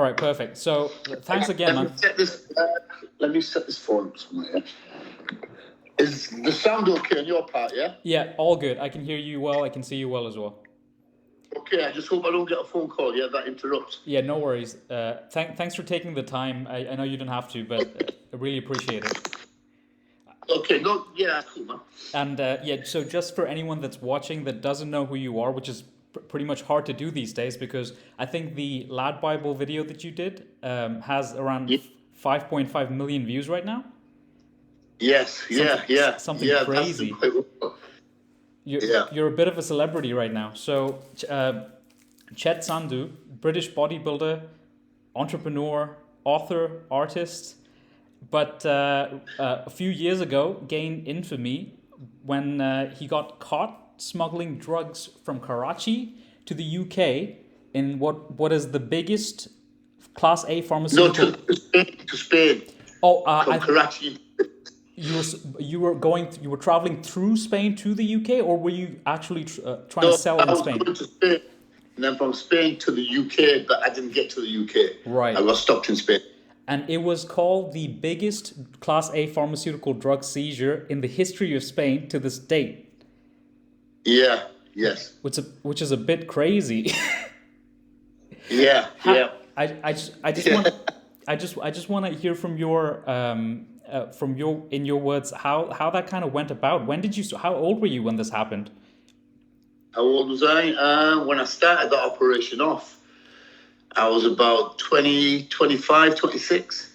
right, perfect. So thanks again, man. Let me set this phone up somewhere. Yeah? Is the sound okay on your part? Yeah. Yeah, all good. I can hear you well. I can see you well as well. Okay, I just hope I don't get a phone call. Yeah, that interrupts. Yeah, no worries. Thanks for taking the time. I know you didn't have to, but I really appreciate it. Okay, no, yeah, cool, man. And yeah, so just for anyone that's watching that doesn't know who you are, which is pretty much hard to do these days, because I think the Ladbible video that you did has around 5.5 million views right now. Yes, something crazy. You're a bit of a celebrity right now. So Chet Sandhu, British bodybuilder, entrepreneur, author, artist, but a few years ago gained infamy when he got caught smuggling drugs from Karachi to the UK in what is the biggest Class A pharmaceutical. No, to Spain. From Karachi. You were traveling through Spain to the UK, or were you actually trying to sell in Spain? Going to Spain, and then from Spain to the UK, but I didn't get to the UK. Right. I got stopped in Spain. And it was called the biggest Class A pharmaceutical drug seizure in the history of Spain to this date. Yeah. Yes. Which is a bit crazy. Yeah. I just want to hear from your in your words how that kind of went about. How old were you when this happened? How old was I? When I started the operation off, I was about 20, 25, 26.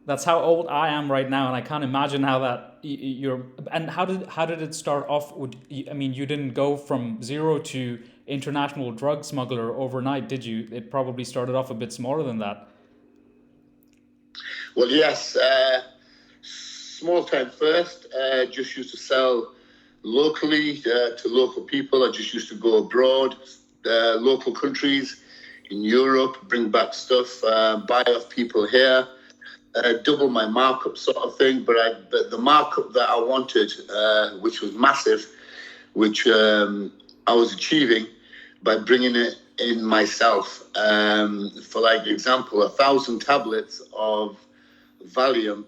That's how old I am right now, and I can't imagine how that you're. And how did it start off? I mean, you didn't go from zero to international drug smuggler overnight, did you? It probably started off a bit smaller than that. Well, yes. Small time first. Just used to sell locally to local people. I just used to go abroad, local countries in Europe, bring back stuff, buy off people here, double my markup sort of thing. But the markup that I wanted, which was massive, which I was achieving by bringing it in myself. For like example, 1,000 tablets of Valium,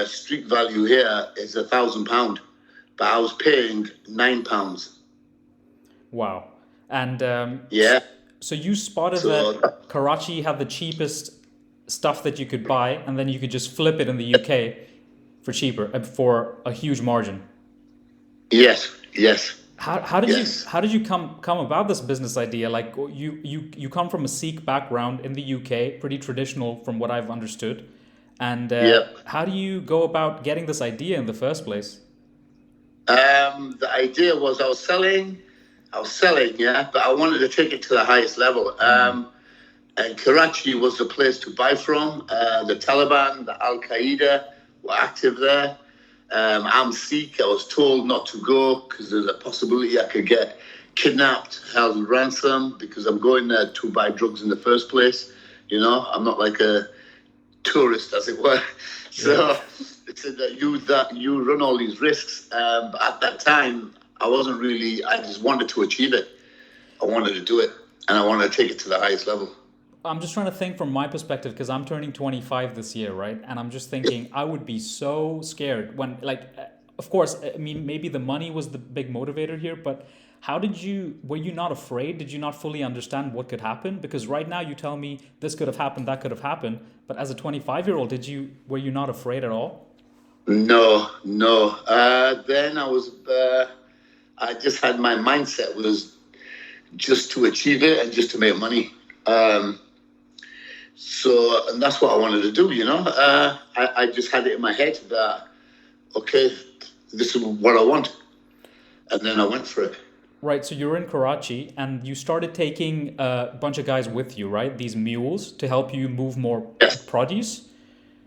street value here is £1,000, but I was paying £9. Wow. And yeah. So you spotted that Karachi had the cheapest stuff that you could buy, and then you could just flip it in the UK for cheaper, for a huge margin. Yes. How did you come about this business idea? Like you come from a Sikh background in the UK, pretty traditional from what I've understood. And how do you go about getting this idea in the first place? The idea was I was selling, yeah, but I wanted to take it to the highest level. And Karachi was the place to buy from. The Taliban, the Al-Qaeda were active there. I'm Sikh. I was told not to go because there's a possibility I could get kidnapped, held ransom, because I'm going there to buy drugs in the first place. You know, I'm not like a tourist, as it were. So it said that you run all these risks. But at that time, I just wanted to achieve it. I wanted to do it, and I wanted to take it to the highest level. I'm just trying to think from my perspective, because I'm turning 25 this year, right? And I'm just thinking I would be so scared when, like, of course, I mean, maybe the money was the big motivator here, but were you not afraid? Did you not fully understand what could happen? Because right now you tell me this could have happened, that could have happened. But as a 25-year-old, were you not afraid at all? No. Then I just had my mindset was just to achieve it and just to make money. And that's what I wanted to do, you know. I just had it in my head that, okay, this is what I want. And then I went for it. Right, so you're in Karachi and you started taking a bunch of guys with you, right? These mules to help you move more produce?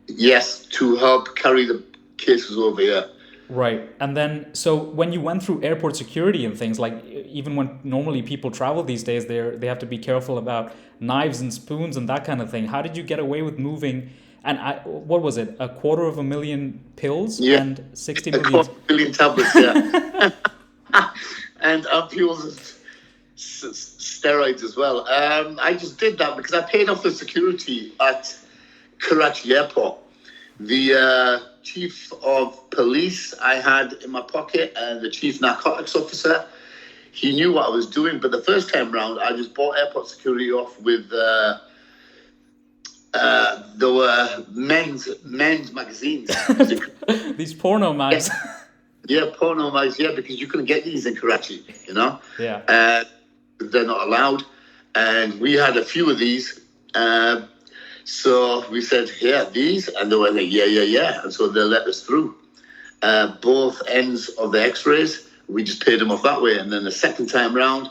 Yes, to help carry the cases over here. Right, and then, so when you went through airport security and things, like even when normally people travel these days, they have to be careful about knives and spoons and that kind of thing. How did you get away with moving, and what was it, 250,000 pills and 60 million? 250,000 tablets, yeah. And ampules, steroids as well. I just did that because I paid off the security at Karachi airport. The chief of police I had in my pocket and the chief narcotics officer, he knew what I was doing. But the first time round, I just bought airport security off with there were men's magazines. These porno mags. Yeah, porno mags. Yeah, because you couldn't get these in Karachi, you know. Yeah. They're not allowed, and we had a few of these. So we said, yeah, these, and they were like, yeah, and so they let us through. Both ends of the X-rays, we just paid them off that way, and then the second time round,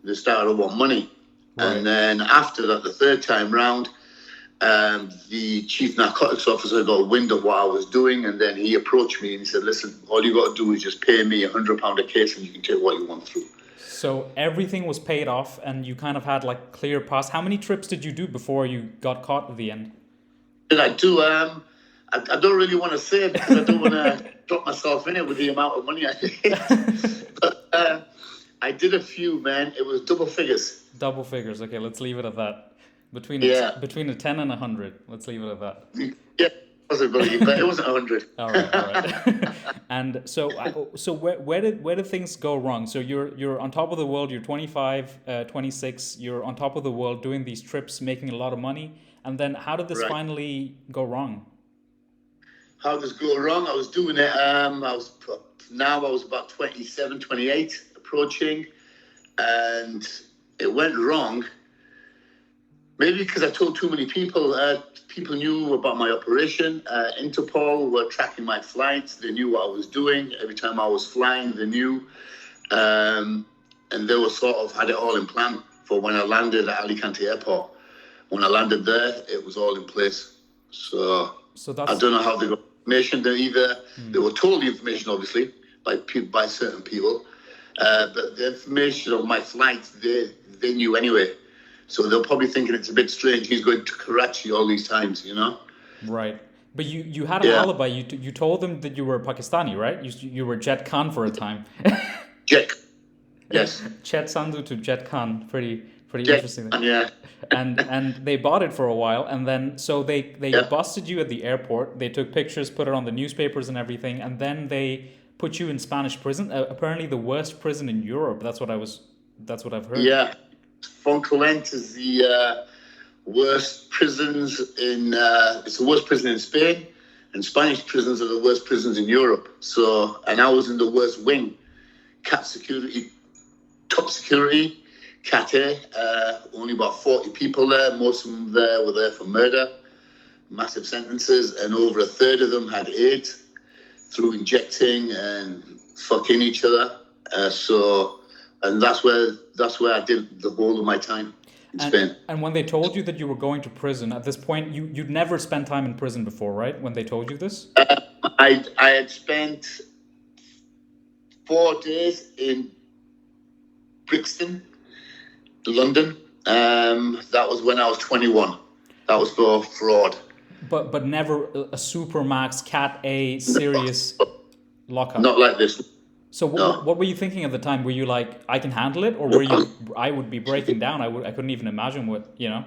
they started to want money, right. And then after that, the third time round. The chief narcotics officer got wind of what I was doing, and then he approached me and he said, listen, all you got to do is just pay me £100 a case and you can take what you want through. So everything was paid off and you kind of had like clear pass. How many trips did you do before you got caught at the end? Did I do? I don't really want to say it because I don't want to drop myself in it with the amount of money I did. But I did a few, man. It was double figures. Double figures. Okay, let's leave it at that. Between a 10 and 100. Let's leave it at that. Yeah, possibility, but it wasn't 100. All right. And so where did things go wrong? So you're on top of the world. You're 25, 26. You're on top of the world doing these trips, making a lot of money. And then how did this finally go wrong? How did this go wrong? I was doing it. I was about 27, 28, approaching, and it went wrong. Maybe because I told too many people. People knew about my operation. Interpol were tracking my flights. They knew what I was doing. Every time I was flying, they knew. And they were sort of had it all in plan for when I landed at Alicante airport. When I landed there, it was all in place. So that's, I don't know how they got information. They were told the information, obviously, by certain people. But the information of my flights, they knew anyway. So they're probably thinking it's a bit strange. He's going to Karachi all these times, you know? Right. But you had an alibi. You told them that you were Pakistani, right? You were Jet Khan for a time. Jet. Yes. Chet Sandhu to Jet Khan. Pretty Jet interesting. Khan, yeah. and they bought it for a while, and then so they busted you at the airport. They took pictures, put it on the newspapers and everything, and then they put you in Spanish prison. Apparently the worst prison in Europe. That's what I've heard. Yeah. Foncalent is the worst prisons it's the worst prison in Spain, and Spanish prisons are the worst prisons in Europe. So, and I was in the worst wing, cat security, top security, cat A, only about 40 people there. Most of them were there for murder, massive sentences, and over a third of them had AIDS through injecting and fucking each other. And that's where I did the whole of my time in Spain. And when they told you that you were going to prison, at this point, you'd never spent time in prison before, right? When they told you this? I had spent 4 days in Brixton, London. That was when I was 21. That was for fraud. But never a Supermax Cat A serious lockup? Not like this. So what were you thinking at the time? Were you like, I can handle it? Or were you, I would be breaking down. I couldn't even imagine what, you know?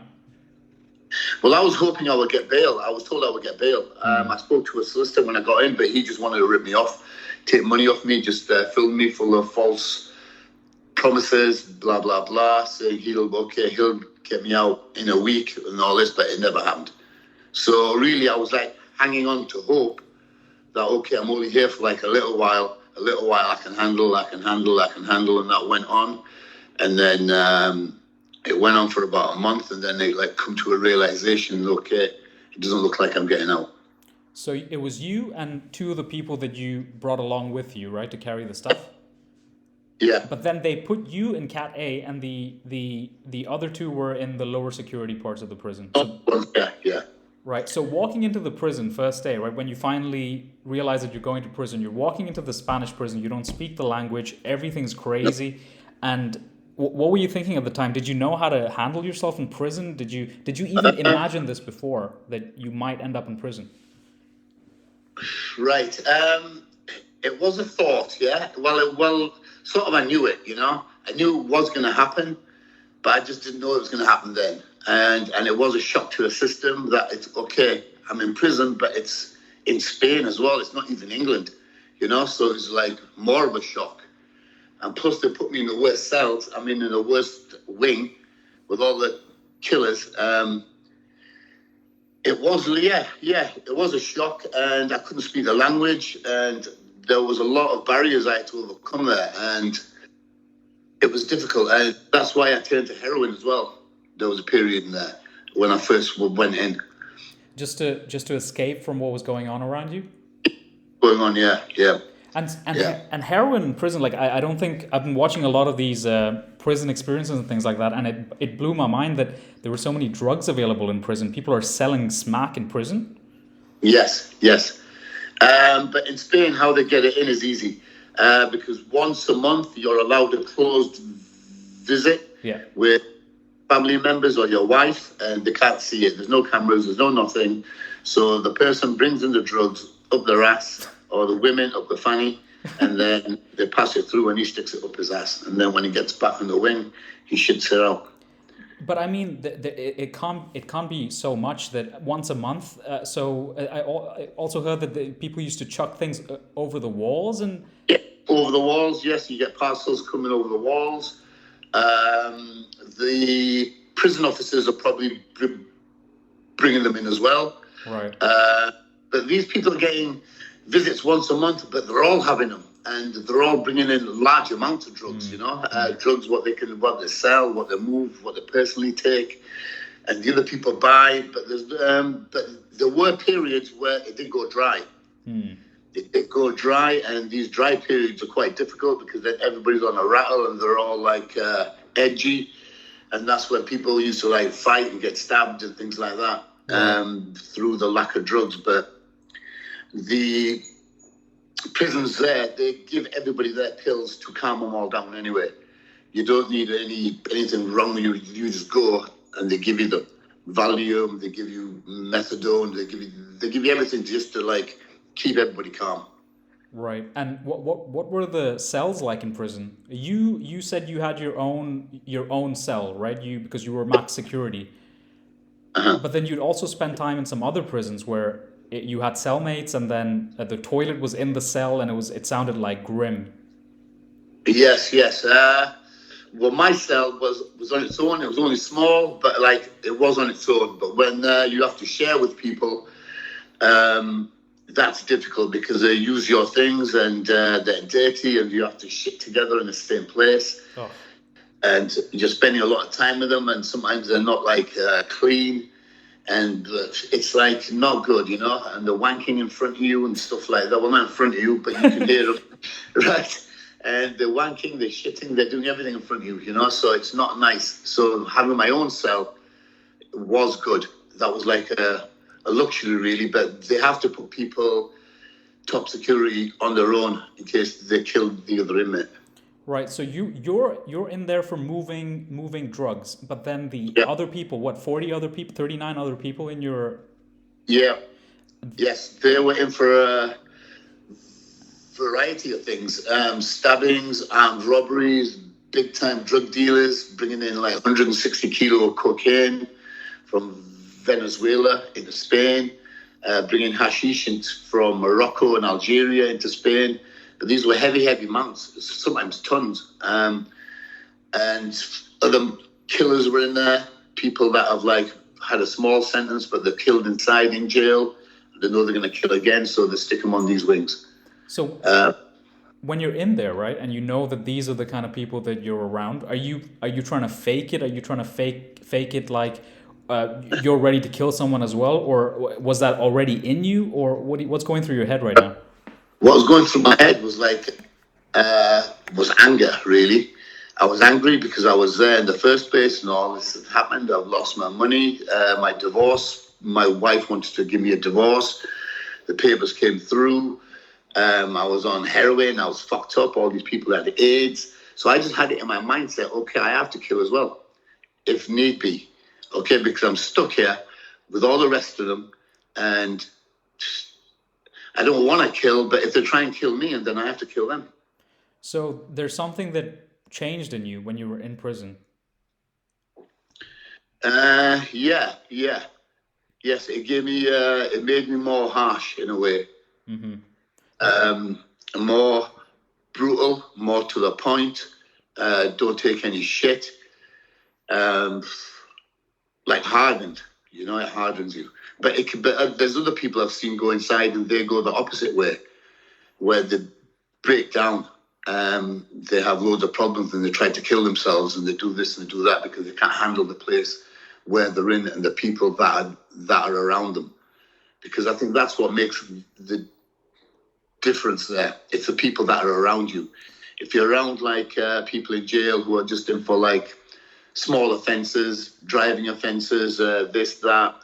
Well, I was hoping I would get bail. I was told I would get bail. I spoke to a solicitor when I got in, but he just wanted to rip me off, take money off me, just fill me full of false promises, blah, blah, blah, saying he'll get me out in a week and all this, but it never happened. So really, I was like hanging on to hope that, okay, I'm only here for like a little while I can handle, and that went on. And then it went on for about a month, and then they like come to a realization, okay, it doesn't look like I'm getting out. So it was you and 2 of the people that you brought along with you, right, to carry the stuff? Yeah. But then they put you in Cat A, and the other 2 were in the lower security parts of the prison. So, yeah. Right. So walking into the prison first day, right, when you finally realize that you're going to prison, you're walking into the Spanish prison, you don't speak the language, everything's crazy. And what were you thinking at the time? Did you know how to handle yourself in prison? Did you even imagine this before, that you might end up in prison? Right. It was a thought, yeah. Well, sort of I knew it, you know. I knew it was going to happen. but I just didn't know it was going to happen then. And it was a shock to the system that it's okay, I'm in prison, but it's in Spain as well. It's not even England, so it's like more of a shock. And plus they put me in the worst cells. I'm in the worst wing with all the killers. It was, it was a shock, and I couldn't speak the language, and there was a lot of barriers I had to overcome there, and it was difficult. And that's why I turned to heroin as well. There was a period in there when I first went in. Just to escape from what was going on around you? Going on, yeah. And heroin in prison, like I don't think, I've been watching a lot of these prison experiences and things like that, and it blew my mind that there were so many drugs available in prison. People are selling smack in prison. Yes. But in Spain, how they get it in is easy, because once a month you're allowed a closed visit with family members or your wife, and they can't see it. There's no cameras, there's no nothing. So the person brings in the drugs up their ass, or the women up the fanny, and then they pass it through and he sticks it up his ass. And then when he gets back in the wing, he shits it out. But I mean, it can't be so much that once a month. So I also heard that the people used to chuck things over the walls and... Yeah, over the walls, yes. You get parcels coming over the walls. The prison officers are probably bringing them in as well. Right. But these people are getting visits once a month, but they're all having them, and they're all bringing in large amounts of drugs. Drugs, what they sell, what they move, what they personally take, and the other people buy. But there were periods where it did go dry. It did go dry, and these dry periods are quite difficult because then everybody's on a rattle and they're all like edgy, and that's when people used to like fight and get stabbed and things like that through the lack of drugs. But the prisons there, they give everybody their pills to calm them all down anyway. You don't need anything wrong with you. You just go and they give you the Valium, they give you methadone, they give you everything just to like keep everybody calm. Right. And what were the cells like in prison? You said you had your own cell, right? Because you were max security. But then you'd also spend time in some other prisons where you had cellmates, and then the toilet was in the cell, and it sounded like grim. Yes. Well, my cell was on its own. It was only small, but like it was on its own. But when you have to share with people, that's difficult because they use your things and they're dirty, and you have to shit together in the same place. Oh. And you're spending a lot of time with them, and sometimes they're not like clean. And it's like not good, and they're wanking in front of you and stuff like that. Well, not in front of you, but you can hear them, right? And they're wanking, they're shitting, they're doing everything in front of you, so it's not nice. So having my own cell was good. That was like a luxury, really, but they have to put people top security on their own in case they killed the other inmate. Right, so you're in there for moving drugs, but then the other people, 40 other people, 39 other people in your... Yeah, yes, they were in for a variety of things, stabbings, armed robberies, big time drug dealers, bringing in like 160 kilo of cocaine from Venezuela into Spain, bringing hashish from Morocco and Algeria into Spain. But these were heavy amounts, sometimes tons. And other killers were in there, people that have like had a small sentence, but they're killed inside in jail. They know they're going to kill again, so they stick them on these wings. So when you're in there, right, and you know that these are the kind of people that you're around, are you trying to fake it? Are you trying to fake it like you're ready to kill someone as well? Or was that already in you? Or what's going through your head right now? What was going through my head was like, was anger, really. I was angry because I was there in the first place and all this had happened. I've lost my money, my divorce. My wife wanted to give me a divorce. The papers came through. I was on heroin. I was fucked up. All these people had AIDS. So I just had it in my mindset, okay, I have to kill as well, if need be. Okay, because I'm stuck here with all the rest of them and I don't want to kill, but if they try and kill me, and then I have to kill them. So there's something that changed in you when you were in prison. Yeah, yeah. Yes, it gave me, it made me more harsh in a way. Mm-hmm. Um, More brutal, more to the point. Don't take any shit. Um, like hardened, it hardens you. But there's other people I've seen go inside and they go the opposite way, where they break down. They have loads of problems and they try to kill themselves and they do this and they do that because they can't handle the place where they're in and the people that are around them. Because I think that's what makes the difference there. It's the people that are around you. If you're around like people in jail who are just in for like small offences, driving offences, this, that,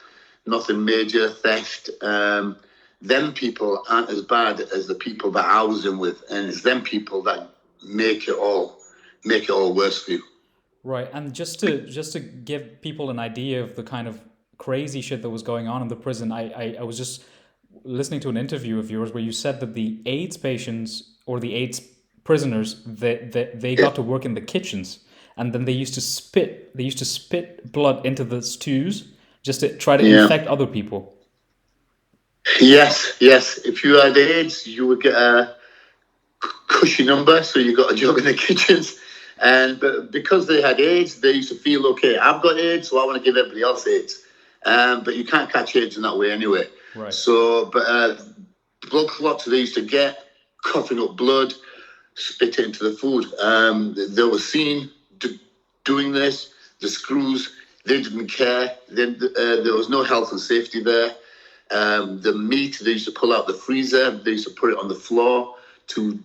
nothing major, theft, them people aren't as bad as the people that I was in with, and it's them people that make it all worse for you. Right, and just to give people an idea of the kind of crazy shit that was going on in the prison, I was just listening to an interview of yours where you said that the AIDS patients or the AIDS prisoners they got to work in the kitchens, and then they used to spit blood into the stews just to try to Yeah. infect other people. Yes, yes. If you had AIDS, you would get a cushy number, so you got a job in the kitchens. But because they had AIDS, they used to feel, okay, I've got AIDS, so I want to give everybody else AIDS. But you can't catch AIDS in that way anyway. Right. So, but blood clots they used to get, coughing up blood, spit it into the food. They were seen doing this. The screws, they didn't care. There was no health and safety there. The meat, they used to pull out the freezer. They used to put it on the floor to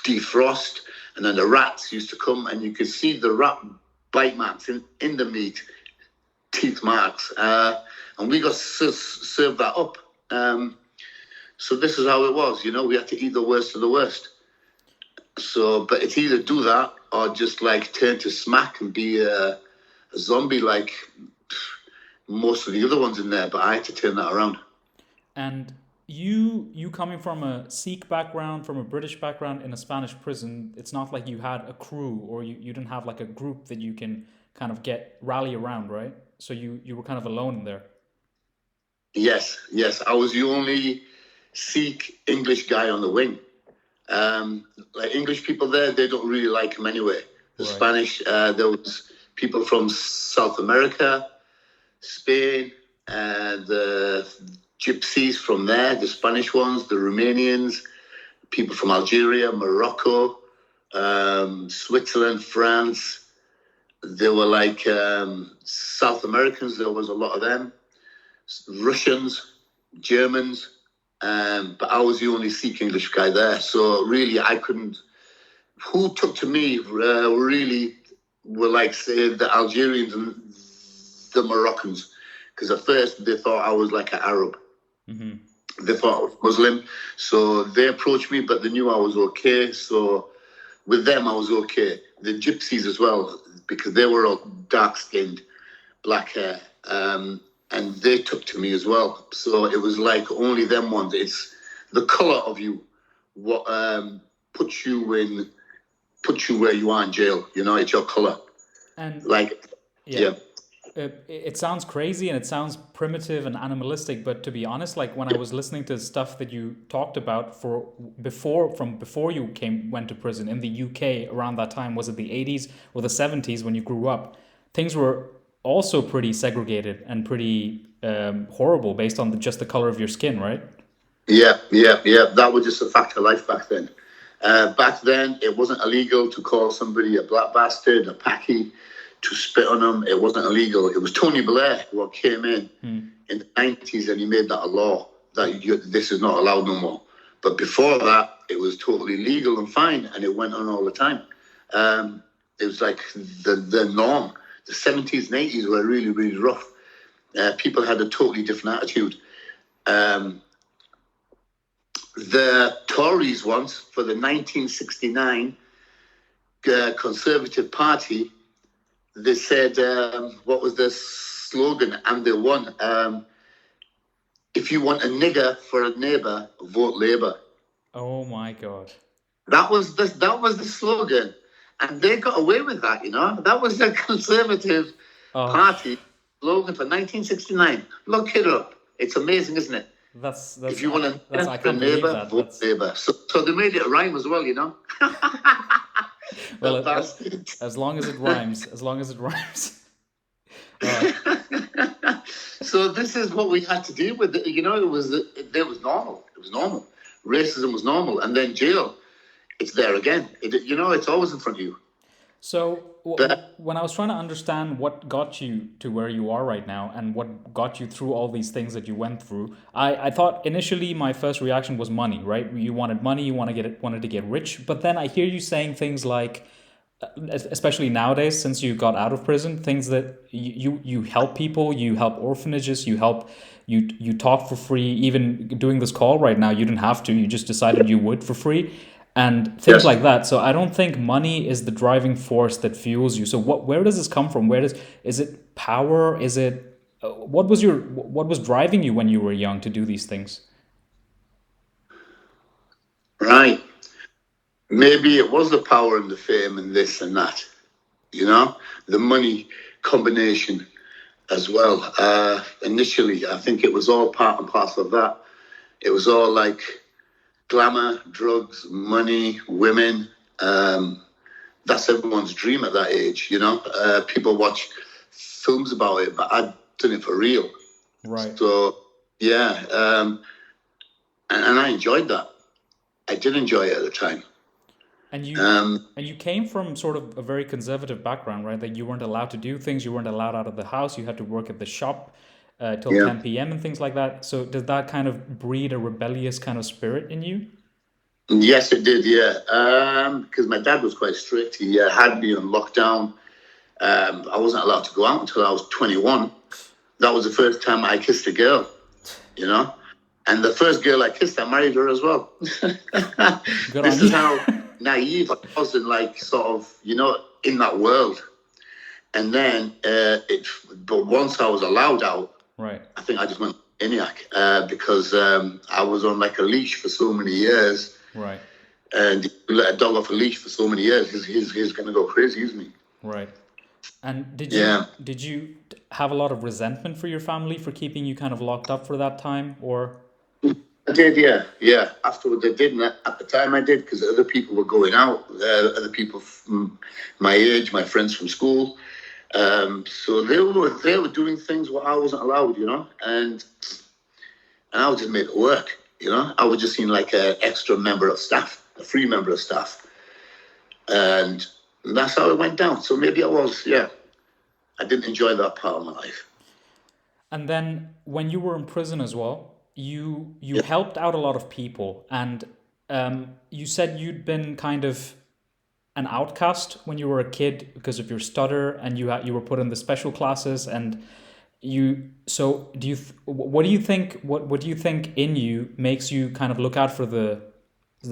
defrost, and then the rats used to come, and you could see the rat bite marks in the meat, teeth marks, and we got served that up. So this is how it was, we had to eat the worst of the worst. So, but it's either do that or just like turn to smack and be a zombie like most of the other ones in there. But I had to turn that around. And you coming from a Sikh background, from a British background in a Spanish prison, it's not like you had a crew or you didn't have like a group that you can kind of rally around, right? So you were kind of alone in there. Yes. I was the only Sikh English guy on the wing. Like English people there, they don't really like him anyway. The Right. Spanish, there was people from South America, Spain, the gypsies from there, the Spanish ones, the Romanians, people from Algeria, Morocco, Switzerland, France. There were like South Americans, there was a lot of them, Russians, Germans, but I was the only Sikh English guy there. So really, I couldn't. Who took to me really were like, say, the Algerians and the Moroccans, because at first they thought I was like an Arab. Mm-hmm. They thought I was Muslim, so they approached me, but they knew I was okay. So with them, I was okay. The gypsies as well, because they were all dark-skinned, black hair, and they took to me as well. So it was like only them ones. It's the color of you, what puts you where you are in jail. It's your color. And like, yeah. It sounds crazy and it sounds primitive and animalistic, but to be honest, like when I was listening to stuff that you talked about before you went to prison in the UK around that time, was it the 80s or the 70s when you grew up? Things were also pretty segregated and pretty horrible based on just the color of your skin, right? Yeah. That was just a fact of life back then. Back then, it wasn't illegal to call somebody a black bastard, a packy, to spit on them. It wasn't illegal. It was Tony Blair who came in the 90s and he made that a law that this is not allowed no more. But before that, it was totally legal and fine, and it went on all the time. It was like the norm. The 70s and 80s were really, really rough. People had a totally different attitude. The Tories once, for the 1969 Conservative Party, they said, what was the slogan? And they won. If you want a nigger for a neighbour, vote Labour. Oh my God. That was the slogan. And they got away with that, That was the Conservative Party. slogan for 1969. Look it up. It's amazing, isn't it? That's If you want to I can't believe Labour, that. vote Labour. So they made it rhyme as well, you know. Well, as long as it rhymes, as long as it rhymes. So this is what we had to deal with. You know, it was normal. It was normal. Racism was normal, and then jail. It's there again. You know, it's always in front of you. So when I was trying to understand what got you to where you are right now and what got you through all these things that you went through, I thought initially my first reaction was money, right? You wanted money, you wanted to get rich, but then I hear you saying things like, especially nowadays since you got out of prison, things that you help people, you help orphanages, you talk for free. Even doing this call right now, you didn't have to, you just decided you would for free. And things like that. So I don't think money is the driving force that fuels you. So where does this come from? Is it power? Is it what was driving you when you were young to do these things? Right. Maybe it was the power and the fame and this and that. You know, the money combination as well. Initially, I think it was all part and parcel of that. It was all like glamour, drugs, money, women. That's everyone's dream at that age, you know. People watch films about it, but I've done it for real. Right. So, yeah. And I enjoyed that. I did enjoy it at the time. And you came from sort of a very conservative background, right? That you weren't allowed to do things, you weren't allowed out of the house, you had to work at the shop till 10 p.m. and things like that. So does that kind of breed a rebellious kind of spirit in you? Yes, it did, yeah. Because my dad was quite strict. He had me on lockdown. I wasn't allowed to go out until I was 21. That was the first time I kissed a girl, you know? And the first girl I kissed, I married her as well. This is how naive I was in, like, sort of, you know, in that world. And then, but once I was allowed out, right, I think I just went maniac because I was on like a leash for so many years. Right. And you let a dog off a leash for so many years, he's going to go crazy, isn't he? Right. And did you have a lot of resentment for your family for keeping you kind of locked up for that time, or? I did, yeah. Afterwards, I did. And at the time, I did because other people were going out. Other people from my age, my friends from school. So they were doing things what I wasn't allowed, you know, and I would just make it work, you know. I was just seen like an extra member of staff, a free member of staff, and that's how it went down. So maybe I didn't enjoy that part of my life. And then when you were in prison as well, you helped out a lot of people, and you said you'd been kind of an outcast when you were a kid because of your stutter, and you were put in the special classes, and what do you think in you makes you kind of look out for the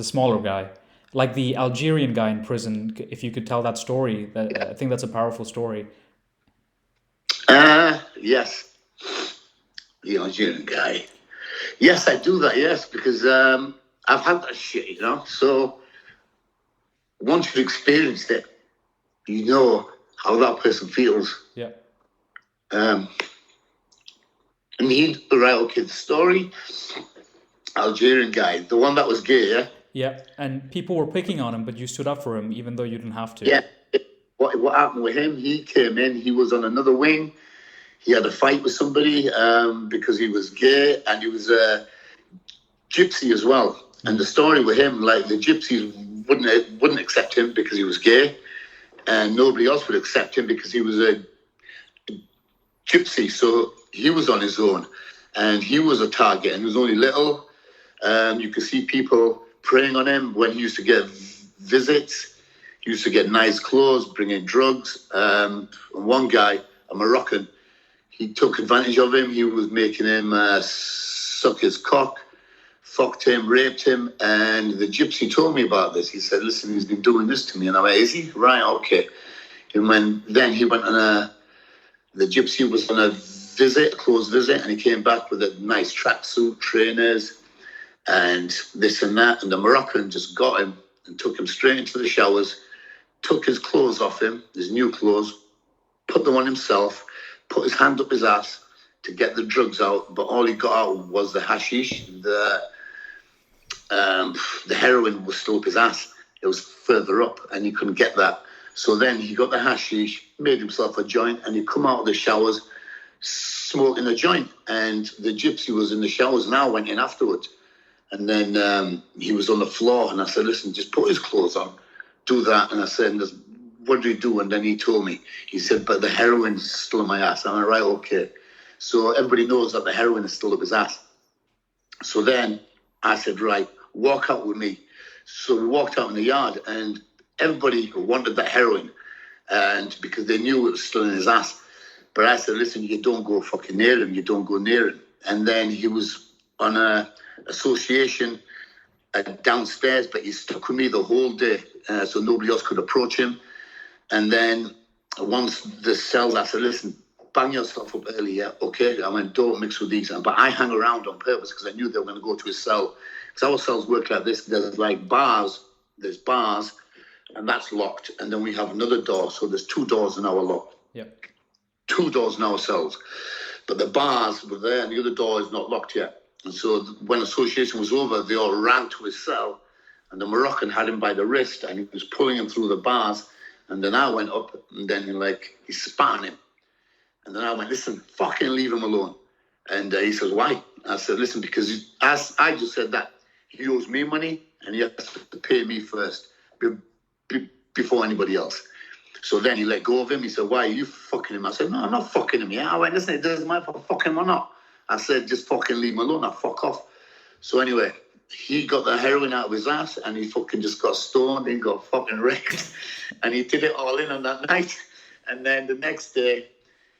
smaller guy, like the Algerian guy in prison? If you could tell that story, I think that's a powerful story. Yes, the Algerian guy. Yes, I do that. Yes, because I've had that shit, you know. So once you've experienced it, you know how that person feels. Yeah. And he'd write, okay, the story, Algerian guy, the one that was gay, yeah? Yeah, and people were picking on him, but you stood up for him, even though you didn't have to. Yeah. What happened with him, he came in, he was on another wing, he had a fight with somebody because he was gay, and he was a gypsy as well. And the story with him, like the gypsies wouldn't accept him because he was gay, and nobody else would accept him because he was a gypsy. So he was on his own, and he was a target, and he was only little. You could see people preying on him when he used to get visits. He used to get nice clothes, bring in drugs. And one guy, a Moroccan, he took advantage of him. He was making him suck his cock, fucked him, raped him. And the gypsy told me about this. He said, listen, he's been doing this to me. And I went, is he? Right, okay. And then he went on the gypsy was on a visit, a closed visit, and he came back with a nice tracksuit, trainers, and this and that. And the Moroccan just got him and took him straight into the showers, took his clothes off him, his new clothes, put them on himself, put his hand up his ass to get the drugs out, but all he got out was the hashish. The heroin was still up his ass. It was further up, and he couldn't get that. So then he got the hashish, made himself a joint, and he come out of the showers smoking a joint. And the gypsy was in the showers and I went in afterwards. And then he was on the floor, and I said, listen, just put his clothes on, do that. And I said, what do you do? And then he told me, he said, but the heroin's still in my ass. I'm like, right, okay. So everybody knows that the heroin is still up his ass. So then I said, right, walk out with me. So we walked out in the yard, and everybody wanted that heroin, and because they knew it was still in his ass. But I said, listen, you don't go fucking near him. You don't go near him. And then he was on a association downstairs, but he stuck with me the whole day, so nobody else could approach him. And then once the cells, I said, listen, bang yourself up early, yeah, okay? I went, don't mix with these. But I hung around on purpose because I knew they were going to go to his cell. Because our cells work like this. There's like bars, and that's locked. And then we have another door. So there's 2 doors in our lock. Yep. 2 doors in our cells. But the bars were there, and the other door is not locked yet. And so when association was over, they all ran to his cell, and the Moroccan had him by the wrist, and he was pulling him through the bars. And then I went up, and then he spat on him. And then I went, listen, fucking leave him alone. And he says, why? I said, listen, because as I just said that, he owes me money, and he has to pay me first before anybody else. So then he let go of him. He said, why are you fucking him? I said, no, I'm not fucking him. Yeah. I went, listen, it doesn't matter if I fuck him or not. I said, just fucking leave him alone. I fuck off. So anyway, he got the heroin out of his ass, and he fucking just got stoned and got fucking wrecked. And he did it all in on that night. And then the next day,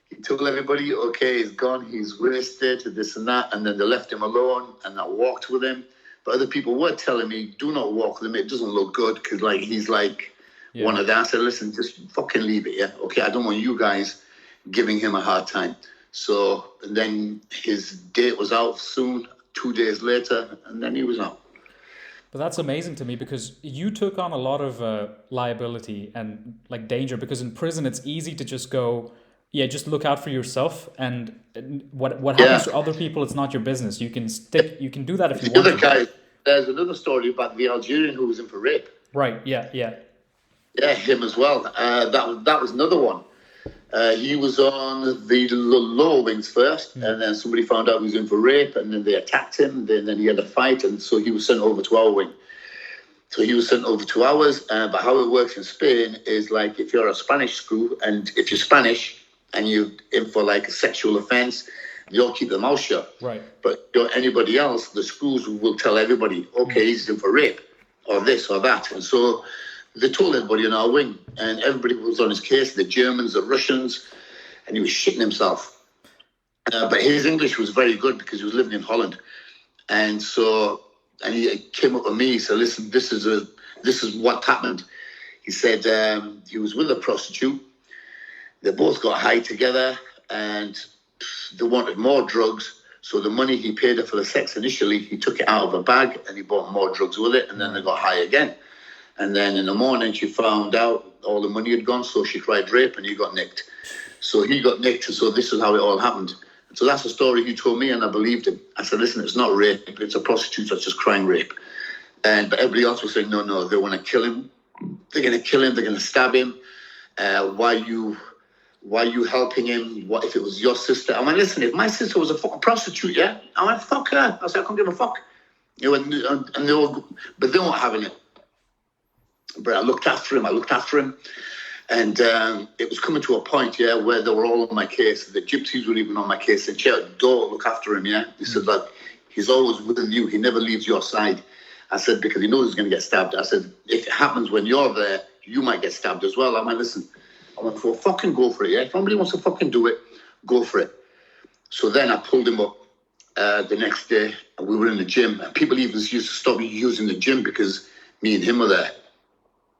he told everybody, okay, he's gone, he's wasted, this and that. And then they left him alone, and I walked with him. But other people were telling me, do not walk with him. It doesn't look good, because he's one of them. I said, listen, just fucking leave it, yeah? Okay, I don't want you guys giving him a hard time. So, and then his date was out soon, 2 days later, and then he was out. But that's amazing to me, because you took on a lot of liability and danger, because in prison it's easy to just go, just look out for yourself, and what happens to other people, it's not your business. You can do that if you want to. Guy, there's another story about the Algerian who was in for rape. Right, yeah. Yeah, him as well. That was another one. He was on the lower wings first, and then somebody found out he was in for rape, and then they attacked him, then he had a fight, and so he was sent over to our wing. So he was sent over to ours, but how it works in Spain is if you're a Spanish screw, and if you're Spanish and you're in for a sexual offence, they all keep their mouth shut. Right. But anybody else, the schools will tell everybody, okay, he's in for rape, or this or that. And so they told everybody in our wing, and everybody was on his case, the Germans, the Russians, and he was shitting himself. But his English was very good because he was living in Holland. And he came up with me, he said, listen, this is what happened. He said he was with a prostitute. They both got high together, and they wanted more drugs. So the money he paid her for the sex initially, he took it out of a bag, and he bought more drugs with it, and then they got high again. And then in the morning, she found out all the money had gone, so she cried rape, and he got nicked. So he got nicked, and so this is how it all happened. So that's the story he told me, and I believed him. I said, listen, it's not rape, it's a prostitute that's just crying rape. But everybody else was saying, no, they want to kill him. They're going to kill him, they're going to stab him. Why are you helping him? What if it was your sister? I went, listen, if my sister was a fucking prostitute, yeah? I went, fuck her. I said, I can't give a fuck. And they all, but they weren't having it. But I looked after him, and it was coming to a point, where they were all on my case. The gypsies were even on my case. And Chet, don't look after him, yeah? He said, look, he's always with you. He never leaves your side. I said, because he knows he's going to get stabbed. I said, if it happens when you're there, you might get stabbed as well. I went, listen, I went, well, fucking go for it, yeah? If somebody wants to fucking do it, go for it. So then I pulled him up the next day, and we were in the gym. And people even used to stop using the gym because me and him were there.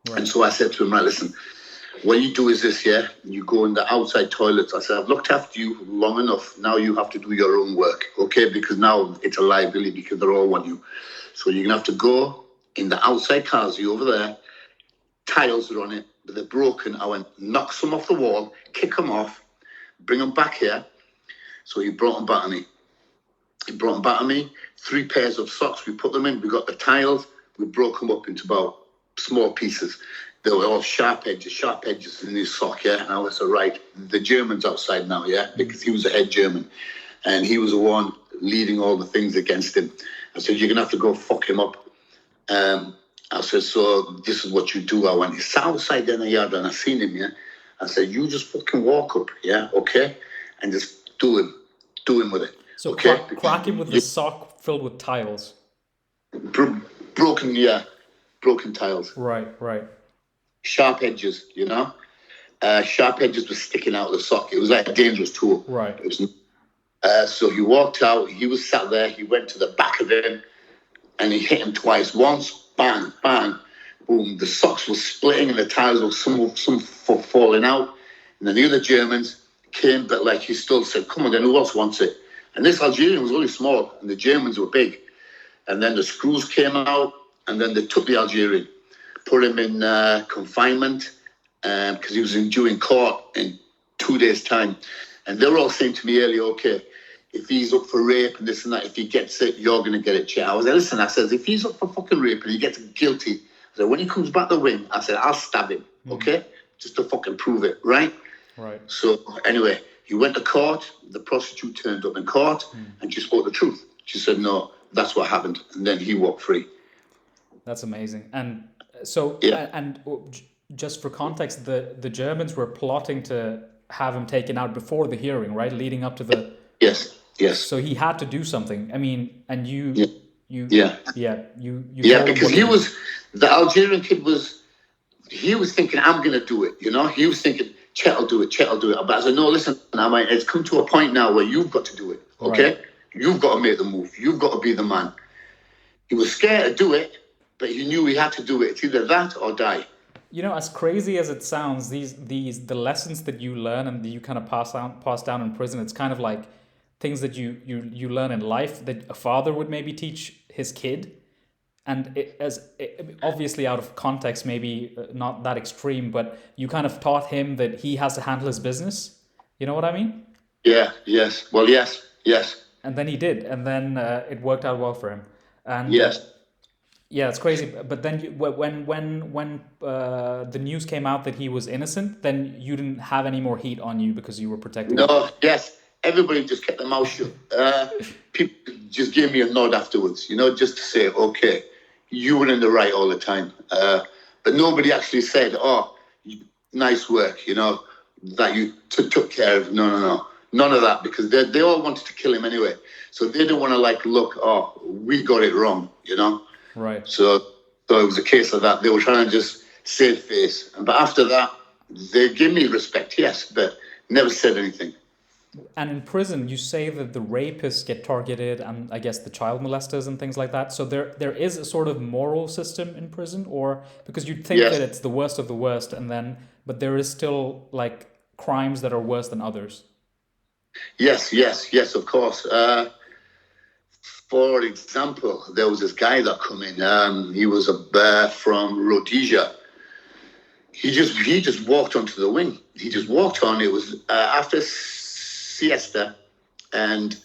Right. And so I said to him, right, listen, what you do is this, yeah? You go in the outside toilets. I said, I've looked after you long enough. Now you have to do your own work, okay? Because now it's a liability because they all want you. So you're going to have to go in the outside cars over there. Tiles are on it, but they're broken. I went, knock some off the wall, kick them off, bring them back here. So he brought them back to me. 3 pairs of socks. We put them in. We got the tiles. We broke them up into about small pieces. They were all sharp edges in his sock, yeah? And I said, right, the German's outside now, yeah? Because he was a head German. And he was the one leading all the things against him. I said, you're going to have to go fuck him up. I said, so this is what you do. I went, he sat outside in the yard and I seen him, yeah? I said, you just fucking walk up, yeah? Okay? And just do him with it. So okay? Crack him with the sock filled with tiles. Broken tiles. Right. Sharp edges, you know? Sharp edges were sticking out of the sock. It was like a dangerous tool. Right. It was, so he walked out. He was sat there. He went to the back of him and he hit him twice. Once, bang, bang, boom. The socks were splitting and the tiles were some falling out. And then the other Germans came, but like he still said, come on then, who else wants it? And this Algerian was really small and the Germans were big. And then the screws came out and then they took the Algerian, put him in confinement because he was due in court in 2 days' time. And they were all saying to me earlier, okay, if he's up for rape and this and that, if he gets it, you're going to get it, Chet. I was like, listen, I said, if he's up for fucking rape and he gets guilty, I said, when he comes back the wing, I said, I'll stab him, okay? Just to fucking prove it, right? Right. So anyway, he went to court. The prostitute turned up in court and she spoke the truth. She said, no, that's what happened. And then he walked free. That's amazing. And so, just for context, the Germans were plotting to have him taken out before the hearing, right? Leading up to the... Yes. So he had to do something. I mean, and you because the Algerian kid was thinking, I'm going to do it, you know? He was thinking, Chet will do it. But I said, no, listen, it's come to a point now where you've got to do it, okay? Right. You've got to make the move. You've got to be the man. He was scared to do it, but he knew he had to do it. It's either that or die. You know, as crazy as it sounds, the lessons that you learn and that you kind of pass down in prison, it's kind of like things that you learn in life that a father would maybe teach his kid. And obviously out of context, maybe not that extreme, but you kind of taught him that he has to handle his business. You know what I mean? Yeah, yes. Well, yes. And then he did. And then it worked out well for him. And yes. Yeah, it's crazy. But then when the news came out that he was innocent, then you didn't have any more heat on you because you were protecting him. No, yes. Everybody just kept their mouth shut. People just gave me a nod afterwards, you know, just to say, okay, you were in the right all the time. But nobody actually said, oh, nice work, you know, that you took care of. No. None of that, because they all wanted to kill him anyway. So they didn't want to look, oh, we got it wrong, you know. Right. So it was a case of that. They were trying to just save face. But after that, they gave me respect, yes, but never said anything. And in prison, you say that the rapists get targeted and I guess the child molesters and things like that. So there is a sort of moral system in prison, or because you'd think that it's the worst of the worst, but there is still crimes that are worse than others. Yes, of course. For example, there was this guy that come in. He was a bear from Rhodesia. He just walked onto the wing. He just walked on. It was after siesta, and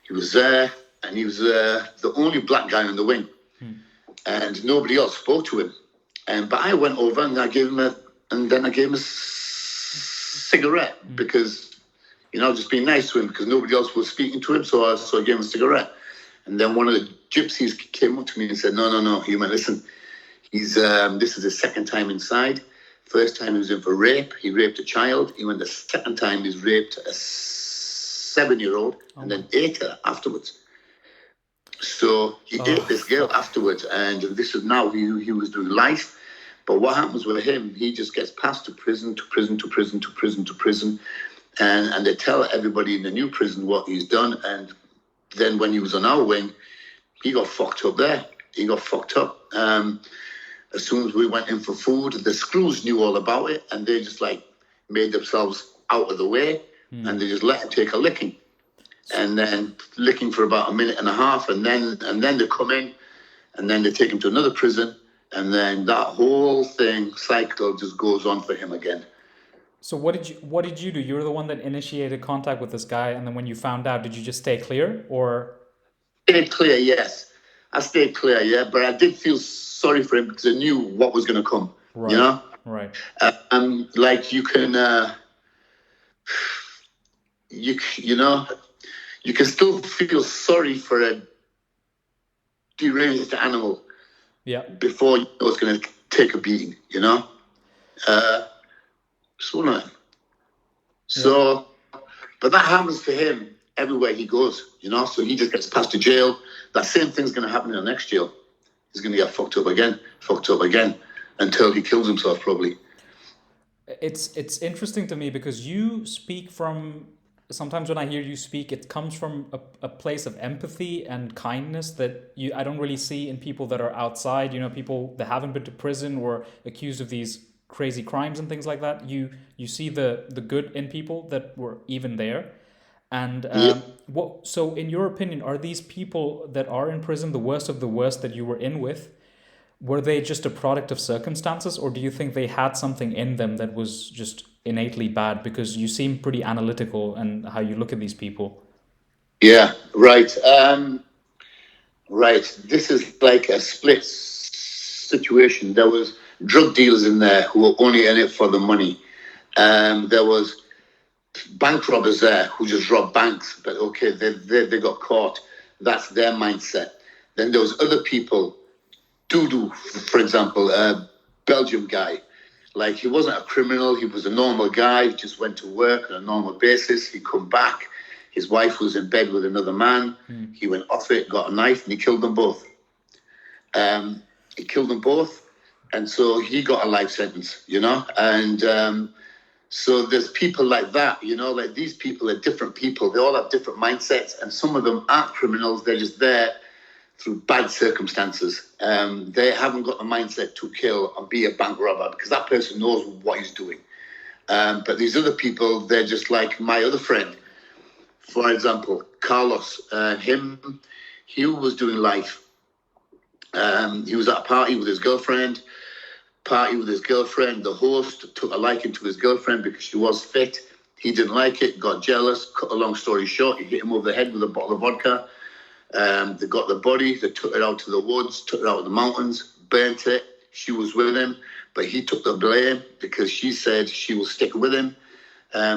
he was there, and he was the only black guy on the wing, and nobody else spoke to him. But I went over and I gave him a cigarette because, you know, just being nice to him because nobody else was speaking to him. So I gave him a cigarette. And then one of the gypsies came up to me and said, no, human, listen, he's this is his second time inside. First time he was in for rape. He raped a child. He went the second time he's raped a 7-year-old and then ate her afterwards. So he ate this girl afterwards, and this is now he was doing life. But what happens with him, he just gets passed to prison, and they tell everybody in the new prison what he's done. And then when he was on our wing, he got fucked up there. As soon as we went in for food, the screws knew all about it, and they just made themselves out of the way, and they just let him take a licking, and then licking for about a minute and a half, and then they come in, and then they take him to another prison, and then that whole cycle just goes on for him again. So what did you do? You were the one that initiated contact with this guy, and then when you found out, did you just stay clear, or? Stayed clear, yes. I stayed clear, yeah, but I did feel sorry for him because I knew what was going to come, you Right, know? right. Like you know, you can still feel sorry for a deranged animal Yeah, before you know it's going to take a beating, you know? So, no. yeah. So, but that happens to him everywhere he goes, you know? So he just gets passed to jail. That same thing's going to happen in the next jail. He's going to get fucked up again, until he kills himself, probably. It's interesting to me because you speak from, sometimes when I hear you speak, it comes from a place of empathy and kindness that I don't really see in people that are outside, people that haven't been to prison or accused of these crazy crimes and things like that. You see the good in people that were even there. And Yeah. so in your opinion, are these people that are in prison the worst of the worst that you were in with? Were they just a product of circumstances, or do you think they had something in them that was just innately bad? Because you seem pretty analytical and how you look at these people. Yeah, right. Right. This is like a split situation. There was drug dealers in there who were only in it for the money. There was bank robbers there who just robbed banks, but okay, they got caught. That's their mindset. Then there was other people, Dudu, for example, a Belgium guy. Like, he wasn't a criminal. He was a normal guy. He just went to work on a normal basis. He'd come back. His wife was in bed with another man. He went off it, got a knife, and he killed them both. He killed them both. And so he got a life sentence, And so there's people like that, like these people are different people. They all have different mindsets. And some of them aren't criminals. They're just there through bad circumstances. They haven't got the mindset to kill and be a bank robber because that person knows what he's doing. But these other people, they're just like my other friend. For example, Carlos, he was doing life. He was at a party with his girlfriend. The host took a liking to his girlfriend because she was fit. He didn't like it, got jealous. Cut a long story short, he hit him over the head with a bottle of vodka. They got the body, they took it out to the woods, took it out of the mountains, burnt it. She was with him, but he took the blame because she said she will stick with him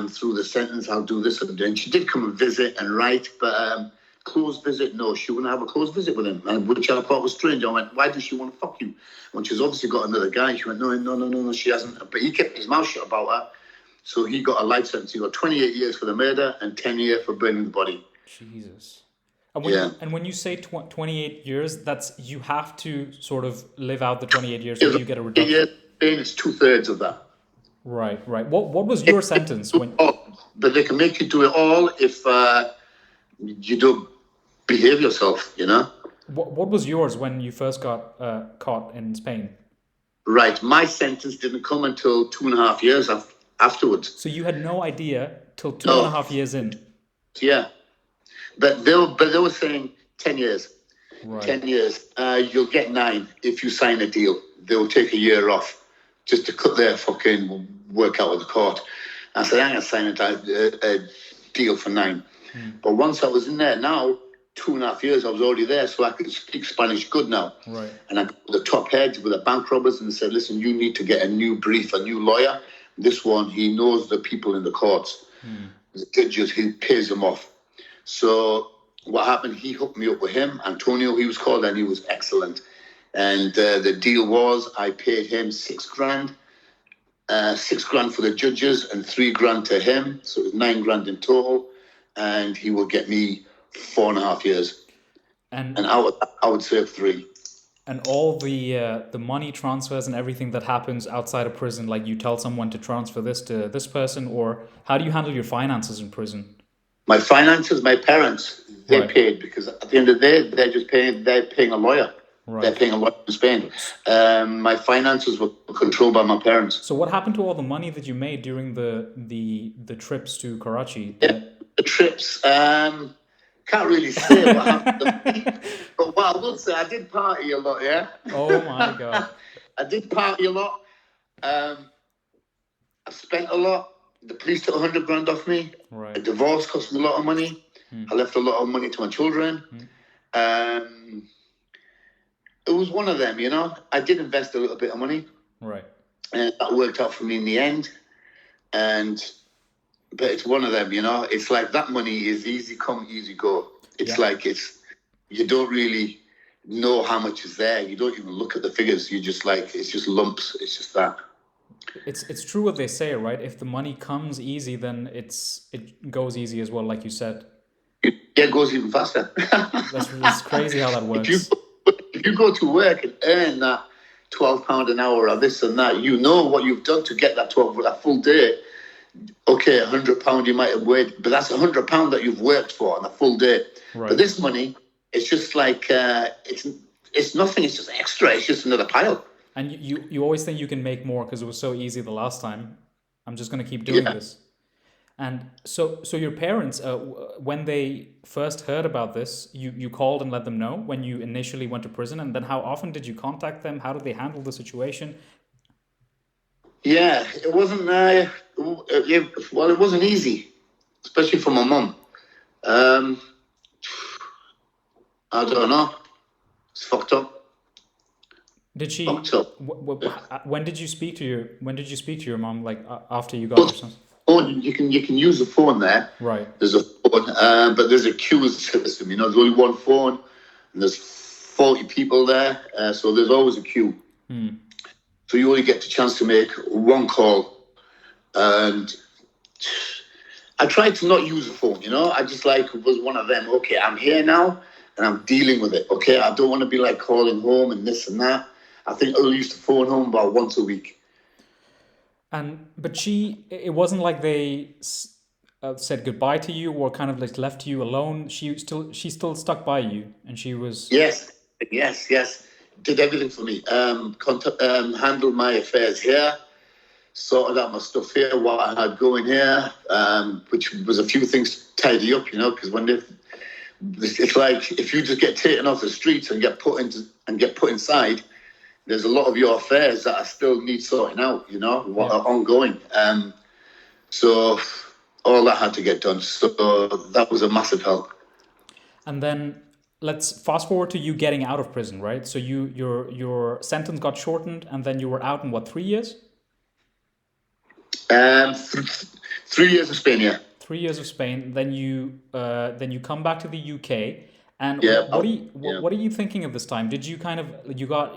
through the sentence. I'll do this. And she did come and visit and write, but closed visit, no, she wouldn't have a closed visit with him, which I thought was strange. I went, why does she want to fuck you? When she's obviously got another guy. She went, no, she hasn't. But he kept his mouth shut about her. So he got a life sentence. He got 28 years for the murder and 10 years for burning the body. Jesus. And when you say 28 years, that's, you have to sort of live out the 28 years or you get a reduction. Yeah, it's 2/3 of that. Right. What was your sentence? But they can make you do it all if you don't behave yourself, What was yours when you first got caught in Spain? Right. My sentence didn't come until 2.5 years afterwards. So you had no idea till 2.5 years in? Yeah. But they were saying 10 years. Right. 10 years. You'll get 9 if you sign a deal. They will take a year off just to cut their fucking work out with the court. I said, I'm going to sign a deal for 9. But once I was in there now, 2.5 years, I was already there, so I could speak Spanish good now. Right. And I got the top heads with the bank robbers and said, listen, you need to get a new brief, a new lawyer. This one, he knows the people in the courts. The judges, he pays them off. So what happened, he hooked me up with him, Antonio he was called, and he was excellent. And the deal was I paid him $6,000. $6,000 for the judges and $3,000 to him. So it was $9,000 in total. And he will get me 4.5 years. And I would serve 3. And all the money transfers and everything that happens outside of prison, like you tell someone to transfer this to this person, or how do you handle your finances in prison? My finances, my parents, they paid, because at the end of the day, they're paying a lawyer. Right. They're paying a lawyer in Spain. My finances were controlled by my parents. So what happened to all the money that you made during the trips to Karachi? The trips, can't really say what happened to me, but what I will say, I did party a lot, yeah? Oh my God. I did party a lot. I spent a lot. The police took 100 grand off me. Right. A divorce cost me a lot of money. I left a lot of money to my children. It was one of them, you know. I did invest a little bit of money. Right. And that worked out for me in the end. But it's one of them, you know. It's like that money is easy come, easy go. It's like you don't really know how much is there. You don't even look at the figures. You just like, it's just lumps. It's just that. It's true what they say, right? If the money comes easy, then it goes easy as well, like you said. It goes even faster. That's crazy how that works. If you go to work and earn that £12 an hour or this and that, you know what you've done to get that that full day. Okay, £100 you might have worked, but that's £100 that you've worked for on a full day. Right. But this money, it's just like it's nothing. It's just extra. It's just another pile. And you always think you can make more because it was so easy the last time. I'm just going to keep doing this. And so your parents, when they first heard about this, you called and let them know when you initially went to prison, and then how often did you contact them? How did they handle the situation? Yeah, it wasn't. It wasn't easy, especially for my mum. I don't know. It's fucked up. Did she? Fucked up. When did you speak to your mom? Like after you got or something? Oh, you can use the phone there. Right. There's a phone, but there's a queue system. You know, there's only one phone, and there's 40 people there, so there's always a queue. So you only get the chance to make one call. And I tried to not use the phone, you know. I just was one of them. Okay, I'm here now, and I'm dealing with it. Okay, I don't want to be like calling home and this and that. I think I used to phone home about once a week. But it wasn't like they said goodbye to you or kind of like left you alone. She still stuck by you, and she was. Yes. Did everything for me. Handled my affairs here, sorted out my stuff here, what I had going here, which was a few things tidy up, you know, because it's like if you just get taken off the streets and get put inside, there's a lot of your affairs that I still need sorting out, you know, what are ongoing. So all that had to get done. So that was a massive help. And then let's fast forward to you getting out of prison, right? So your sentence got shortened, and then you were out in what, 3 years? 3 years of Spain, yeah. 3 years of Spain. Then you come back to the UK. And what are you thinking of this time? Did you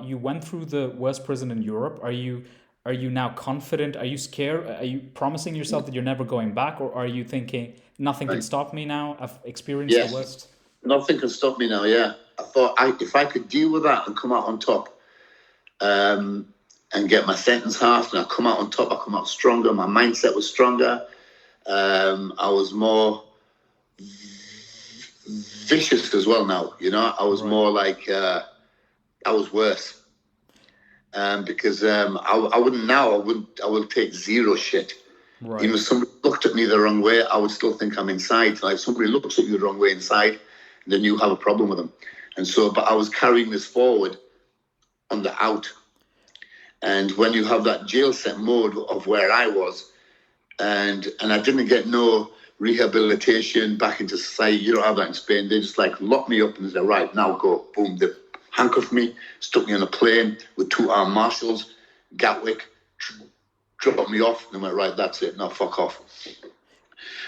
you went through the worst prison in Europe? Are you now confident? Are you scared? Are you promising yourself that you're never going back, or are you thinking nothing can stop me now? I've experienced the worst. Nothing can stop me now. Yeah, I thought if I could deal with that and come out on top, and get my sentence halved, and I come out on top, I come out stronger. My mindset was stronger. I was more vicious as well now, you know. I was more like I was worse, because I would take zero shit. Right. Even if somebody looked at me the wrong way, I would still think I'm inside. Like somebody looks at you the wrong way inside, then you have a problem with them. And so, but I was carrying this forward on the out. And when you have that jail set mode of where I was, and I didn't get no rehabilitation back into society. You don't have that in Spain. They just lock me up and say, right, now go. Boom. They handcuffed me, stuck me on a plane with 2 armed marshals, Gatwick, dropped me off, and went, right, that's it. Now fuck off.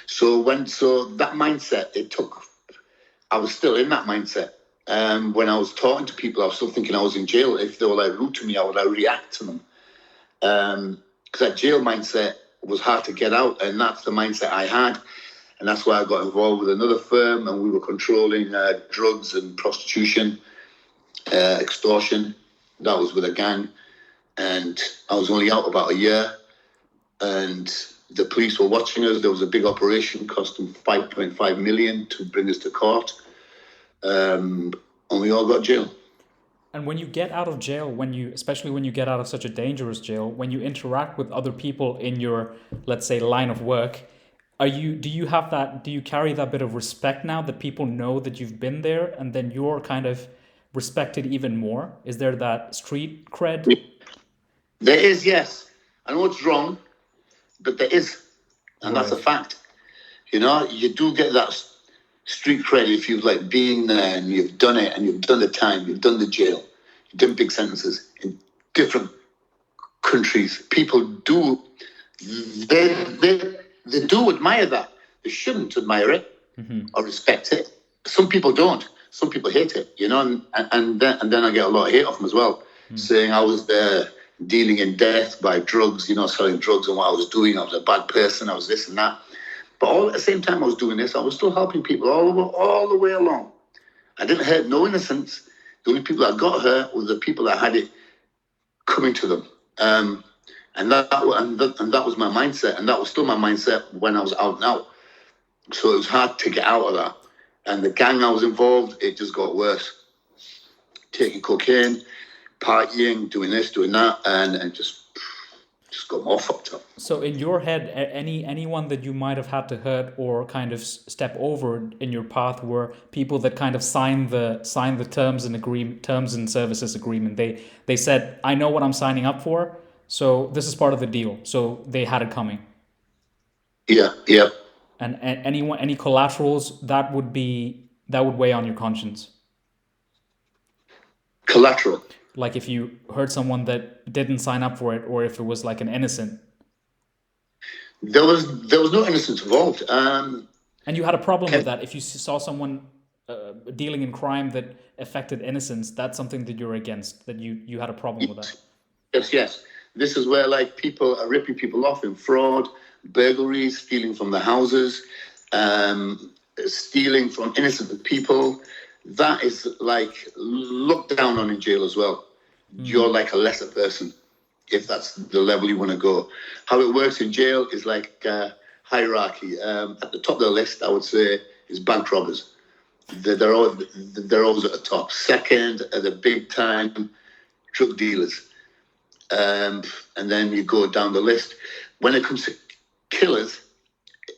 So that mindset, I was still in that mindset. When I was talking to people, I was still thinking I was in jail. If they were rude to me, how would I react to them? Because that jail mindset was hard to get out, and that's the mindset I had, and that's why I got involved with another firm, and we were controlling drugs and prostitution, extortion. That was with a gang, and I was only out about a year, and the police were watching us. There was a big operation, cost them 5.5 million to bring us to court, and we all got jail. And when you get out of jail, especially when you get out of such a dangerous jail, when you interact with other people in your, let's say, line of work, do you carry that bit of respect now that people know that you've been there, and then you're kind of respected even more? Is there that street cred? There is, yes. I know it's wrong, but there is, and that's a fact. You know, you do get that street cred if you've like been there and you've done it and you've done the time, you've done the jail, you've done big sentences in different countries. People do, they do admire that. They shouldn't admire it or respect it. Some people don't. Some people hate it, you know, and then I get a lot of hate off them as well, saying I was there dealing in death by drugs, you know, selling drugs and what I was doing. I was a bad person. I was this and that. But all at the same time I was doing this, I was still helping people all the way along. I didn't hurt no innocents. The only people that got hurt were the people that had it coming to them. And that was my mindset. And that was still my mindset when I was out now. So it was hard to get out of that. And the gang I was involved, it just got worse. Taking cocaine, partying, doing this, doing that, and just got more fucked up. So in your head, anyone that you might have had to hurt or kind of step over in your path were people that kind of signed the terms and services agreement. They said, I know what I'm signing up for, so this is part of the deal. So they had it coming. Yeah. And any collaterals that would weigh on your conscience. Collateral. Like if you hurt someone that didn't sign up for it, or if it was like an innocent. There was no innocence involved. And you had a problem with that. If you saw someone dealing in crime that affected innocence, that's something that you're against. That you had a problem with that. Yes. This is where like people are ripping people off in fraud, burglaries, stealing from the houses, stealing from innocent people. That is like looked down on in jail as well. You're like a lesser person if that's the level you want to go. How it works in jail is like hierarchy. At the top of the list, I would say, is bank robbers. They're always at the top. Second are the big time drug dealers. And then you go down the list. When it comes to killers,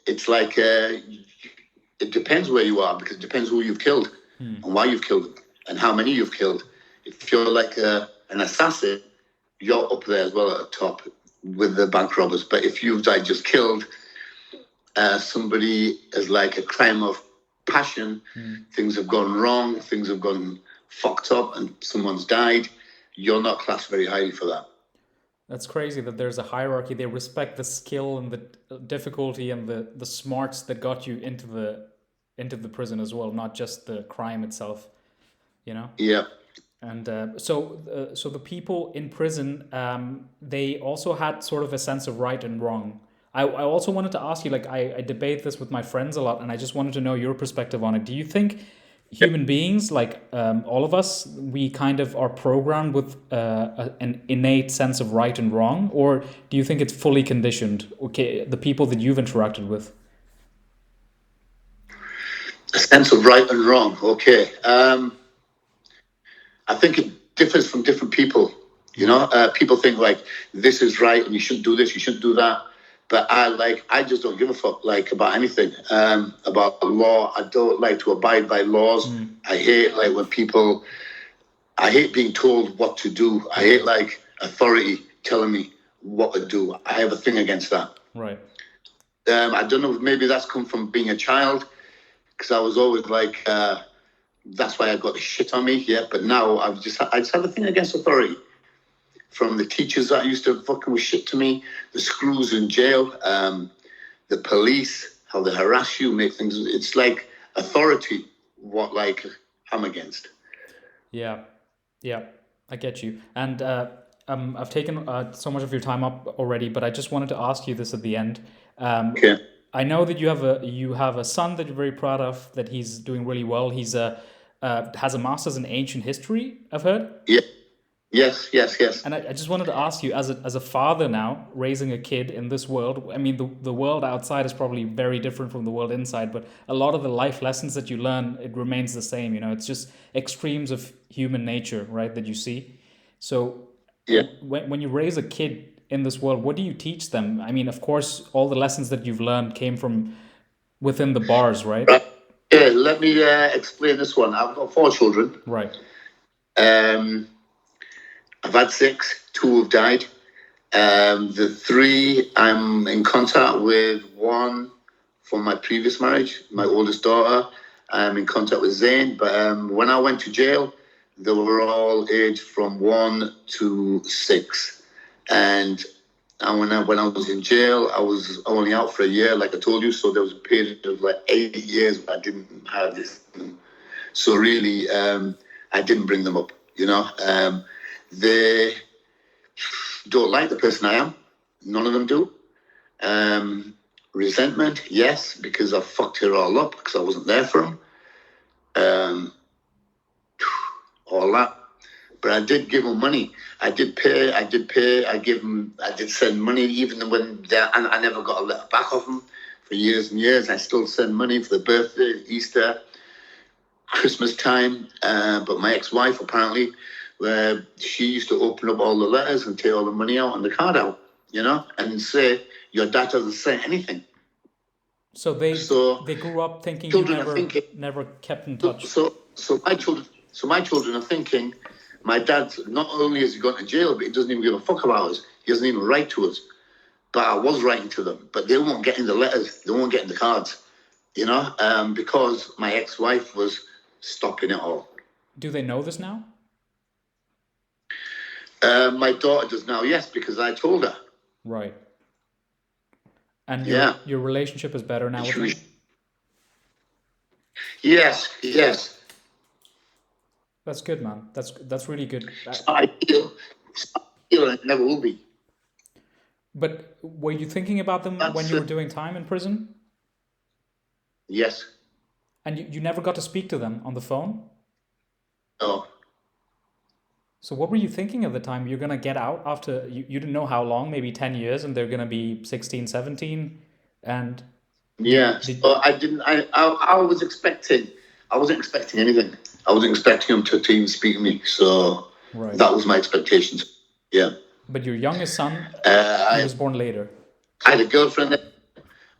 it's like it depends where you are, because it depends who you've killed and why you've killed them and how many you've killed. If you're like an assassin, you're up there as well at the top with the bank robbers. But if you've just killed somebody as like a crime of passion, things have gone wrong, things have gone fucked up, and someone's died, you're not classed very highly for that. That's crazy that there's a hierarchy. They respect the skill and the difficulty and the smarts that got you into the prison as well, not just the crime itself, you know? Yeah. And so the people in prison, they also had sort of a sense of right and wrong. I also wanted to ask you, like, I debate this with my friends a lot, and I just wanted to know your perspective on it. Do you think human beings, like all of us, we kind of are programmed with an innate sense of right and wrong? Or do you think it's fully conditioned? Okay, the people that you've interacted with. A sense of right and wrong. Okay. I think it differs from different people. You know, people think like this is right and you shouldn't do this, you shouldn't do that. But I just don't give a fuck like about anything about the law. I don't like to abide by laws. I hate like when people. I hate being told what to do. I hate like authority telling me what to do. I have a thing against that. Right. I don't know if maybe that's come from being a child, because I was always like, that's why I got the shit on me. Yeah, but now I just have a thing against authority. From the teachers that used to fucking with shit to me, the screws in jail, the police, how they harass you, make things. It's like authority. What like I'm against. Yeah, I get you. And I've taken so much of your time up already, but I just wanted to ask you this at the end. Okay. I know that you have a son that you're very proud of. That he's doing really well. He's has a master's in ancient history, I've heard. Yeah. Yes. And I just wanted to ask you, as a father now, raising a kid in this world, I mean, the world outside is probably very different from the world inside, but a lot of the life lessons that you learn, it remains the same, you know, it's just extremes of human nature, right, that you see. So yeah. When you raise a kid in this world, what do you teach them? I mean, of course, all the lessons that you've learned came from within the bars, right? Yeah, let me explain this one. I've got 4 children. Right. I've had 6, 2 have died. The three, I'm in contact with one from my previous marriage, my oldest daughter. I'm in contact with Zayn. But when I went to jail, they were all aged from 1 to 6. And when I was in jail, I was only out for a year, like I told you. So there was a period of like 8 years where I didn't have this. So really, I didn't bring them up, you know. They don't like the person I am. None of them do. Resentment, yes, because I fucked her all up because I wasn't there for them. All that. But I did give them money. I did pay. I did send money even when I never got a letter back off them for years and years. I still send money for the birthday, Easter, Christmas time. But my ex-wife, apparently, where she used to open up all the letters and take all the money out and the card out, you know, and say, your dad doesn't say anything. So they grew up thinking you never kept in touch. So my children are thinking, my dad, not only has he gone to jail, but he doesn't even give a fuck about us. He doesn't even write to us. But I was writing to them. But they won't get in the letters. They won't get in the cards, you know, because my ex-wife was stopping it all. Do they know this now? My daughter does now, yes, because I told her. Right. And your relationship is better now with him? Yes. That's good, man. That's really good. I feel it never will be. But were you thinking about them when you were doing time in prison? Yes. And you never got to speak to them on the phone? No. So what were you thinking at the time? You're going to get out after, you didn't know how long, maybe 10 years, and they're going to be 16, 17, and... Yeah, I was expecting, I wasn't expecting anything. I wasn't expecting him to even speak to me, so That was my expectations, yeah. But your youngest son, he was born later. I had a girlfriend there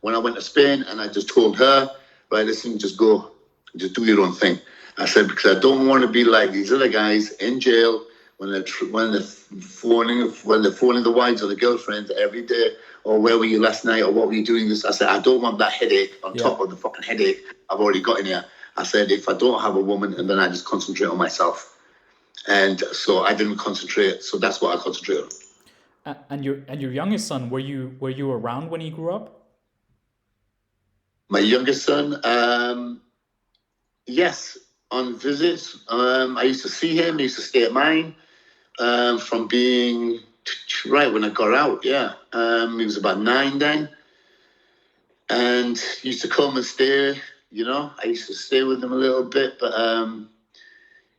when I went to Spain, and I just told her, right, listen, just go, just do your own thing. I said, because I don't want to be like these other guys in jail when they're phoning the wives or the girlfriends every day, or where were you last night, or what were you doing this? I said, I don't want that headache on top of the fucking headache I've already got in here. I said, if I don't have a woman, and then I just concentrate on myself. And so I didn't concentrate. So that's what I concentrated on. And your youngest son, were you around when he grew up? My youngest son, yes, on visits. I used to see him. He used to stay at mine from being right when I got out. Yeah, he was about 9 then, and he used to come and stay. You know, I used to stay with him a little bit, but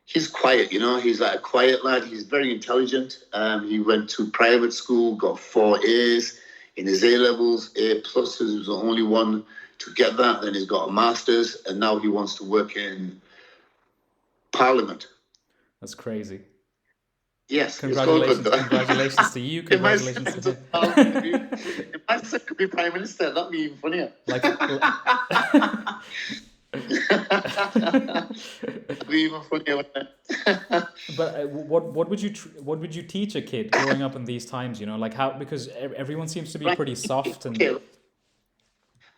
he's quiet. You know, he's like a quiet lad. He's very intelligent. He went to private school, got 4 A's in his A levels, A pluses. He was the only one to get that. Then he's got a master's, and now he wants to work in Parliament. That's crazy. Yes. Congratulations to you. Congratulations to him. If my son could be Prime Minister, that'd be even funnier. That'd be even funnier. But what would you teach a kid growing up in these times? You know, like how, because everyone seems to be pretty soft and. Okay.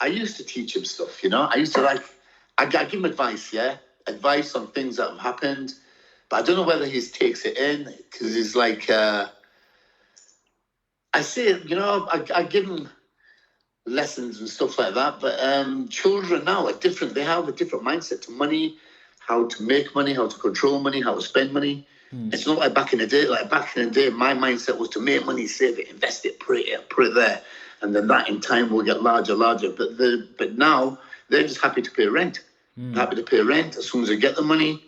I used to teach him stuff. You know, I used to I give him advice. Yeah, advice on things that have happened. But I don't know whether he takes it in, because he's like, I say, you know, I give him lessons and stuff like that. But children now are different. They have a different mindset to money, how to make money, how to control money, how to spend money. It's not like back in the day. Like back in the day, my mindset was to make money, save it, invest it, put it there. And then that in time will get larger. But now they're just happy to pay rent. Happy to pay rent as soon as they get the money.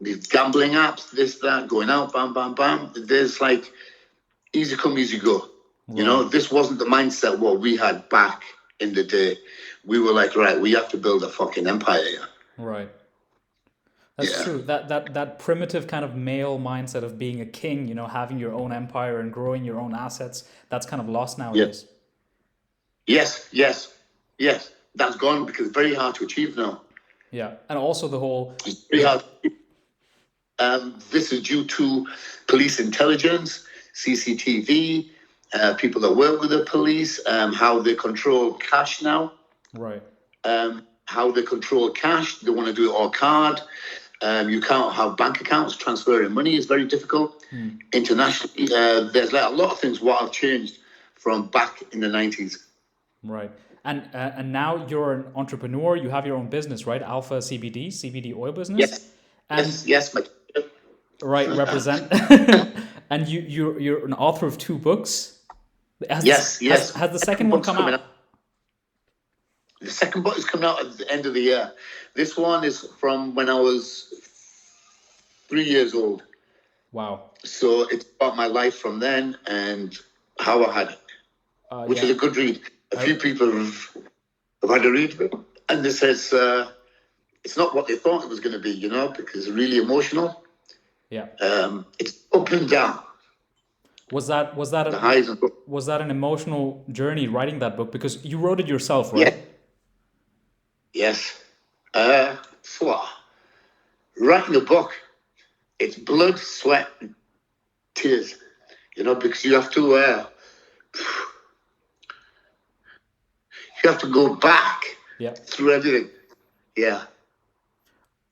These gambling apps, this, that, going out, bam, bam, bam. There's like easy come, easy go. Right. You know, this wasn't the mindset what we had back in the day. We were like, right, we have to build a fucking empire here. Right. That's true. That primitive kind of male mindset of being a king, you know, having your own empire and growing your own assets, that's kind of lost nowadays. Yes. That's gone because it's very hard to achieve now. Yeah, and also the whole... It's very hard. This is due to police intelligence, CCTV, people that work with the police, how they control cash now. Right. How they control cash. They want to do it all card. You can't have bank accounts. Transferring money is very difficult. Internationally, there's like a lot of things what have changed from back in the 90s. Right. And now you're an entrepreneur. You have your own business, right? Alpha CBD oil business. Yes. And Yes. right, represent. And you're an author of 2 books. Yes. Has the second one come out? The second book is coming out at the end of the year. This one is from when I was 3 years old. Wow. So it's about my life from then and how I had it, which is a good read. A few people have had a read of it, and they says it's not what they thought it was going to be, because it's really emotional. Yeah. It's up and down. Was that the highs and lows. Was that an emotional journey writing that book? Because you wrote it yourself, right? Yeah. Yes. Writing a book, it's blood, sweat, and tears. Because you have to go back through everything. Yeah.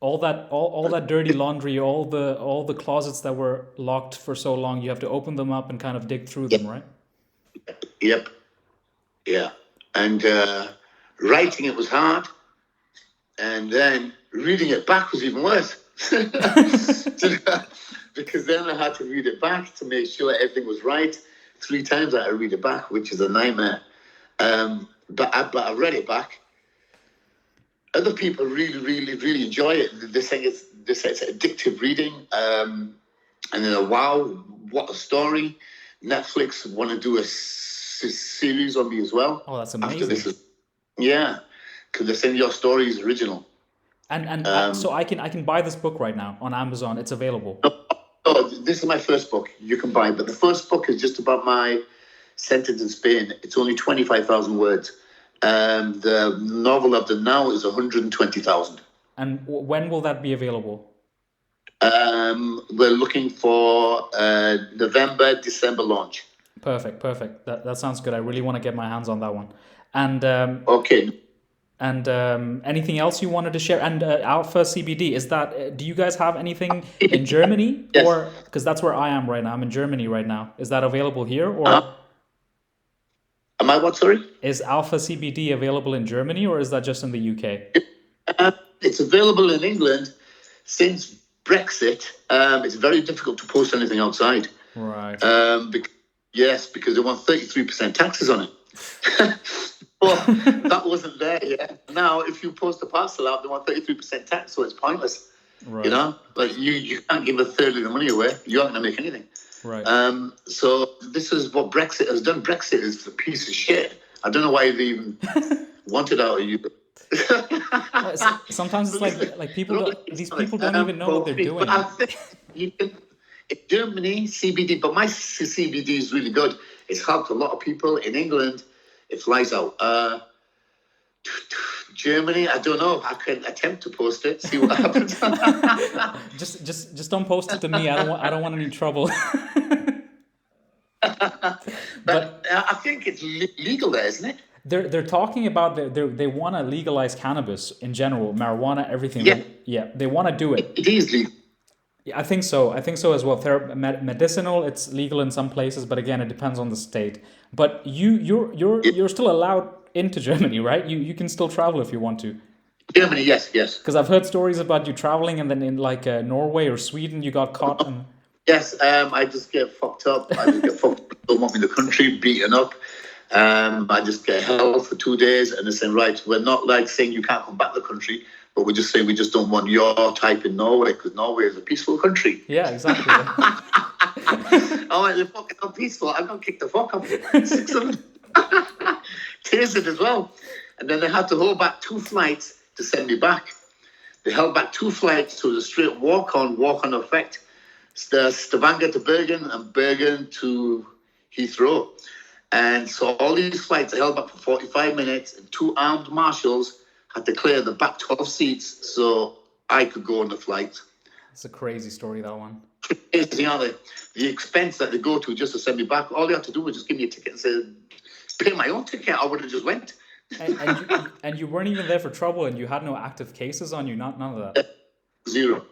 All that dirty laundry, all the closets that were locked for so long, you have to open them up and kind of dig through them, right? Yep. Yeah. And writing it was hard, and then reading it back was even worse. Because then I had to read it back to make sure everything was right. 3 times I had to read it back, which is a nightmare. But I read it back. Other people really, really, really enjoy it. They say it's addictive reading. And then, wow, what a story. Netflix want to do a series on me as well. Oh, that's amazing. After this because they're saying your story is original. And so I can buy this book right now on Amazon. It's available. Oh, this is my first book. You can buy it. But the first book is just about my sentence in Spain. It's only 25,000 words. The novel I've done now is 120,000. And when will that be available? We're looking for November, December launch. Perfect. That sounds good. I really want to get my hands on that one. And okay. And anything else you wanted to share? And Alpha CBD, is that? Do you guys have anything in Germany? Yes. Or because that's where I am right now. I'm in Germany right now. Is that available here or? Am I what? Sorry. Is Alpha CBD available in Germany or is that just in the UK? It's available in England. Since Brexit, it's very difficult to post anything outside. Right. Because they want 33% taxes on it. Well, that wasn't there yet. Now, if you post a parcel out, they want 33% tax, so it's pointless. Right. Like you can't give a third of the money away. You aren't going to make anything. Right. So this is what Brexit has done. Brexit is a piece of shit. I don't know why they even want it out of you. Sometimes it's like these people don't even know what they're doing. But I think you can, in Germany, CBD, but my CBD is really good. It's helped a lot of people. In England, it flies out. Germany, I don't know. I can attempt to post it, see what happens. just don't post it to me. I don't want any trouble. but I think it's legal there, isn't it? They're talking about they want to legalize cannabis in general, marijuana, everything. Yeah, they want to do it. It is legal. I think so as well. Medicinal, it's legal in some places, but again, it depends on the state. But you're still allowed into Germany, right? You can still travel if you want to. Germany, yes. Because I've heard stories about you traveling and then in like Norway or Sweden, you got caught. Yes, I just get fucked up. Don't want me in the country, beaten up. I just get held for 2 days and they're saying, right, we're not like saying you can't come back to the country, but we're just saying we just don't want your type in Norway because Norway is a peaceful country. Yeah, exactly. Oh, they're fucking unpeaceful. I'm going to kick the fuck up. Tasered as well. And then they had to hold back 2 flights to send me back. They held back 2 flights, so it was a straight walk-on effect. Stavanger to Bergen and Bergen to Heathrow. And so all these flights are held back for 45 minutes and 2 armed marshals had to clear the back 12 seats so I could go on the flight. It's a crazy story, that one. amazing, aren't they? The expense that they go to just to send me back. All they have to do was just give me a ticket and say, pay my own ticket. I would have just went. And you weren't even there for trouble, and you had no active cases on you. None of that. Zero.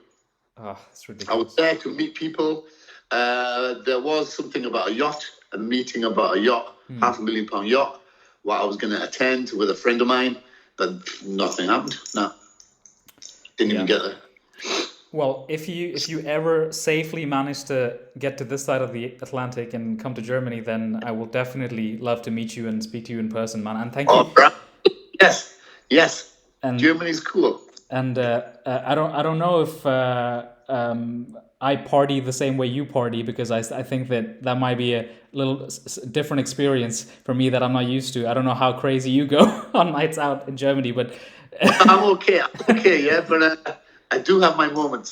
Oh, that's I ridiculous. was there to meet people. There was something about a yacht, a meeting about a yacht, £500,000 yacht, what I was going to attend with a friend of mine, but nothing happened. No, didn't even get there. Well, if you ever safely manage to get to this side of the Atlantic and come to Germany, then I will definitely love to meet you and speak to you in person, man. And thank you. Oh, right. Yes. And Germany's cool. And I don't know if I party the same way you party, because I think that might be a little different experience for me that I'm not used to. I don't know how crazy you go on nights out in Germany, but I'm okay, yeah, but I do have my moments.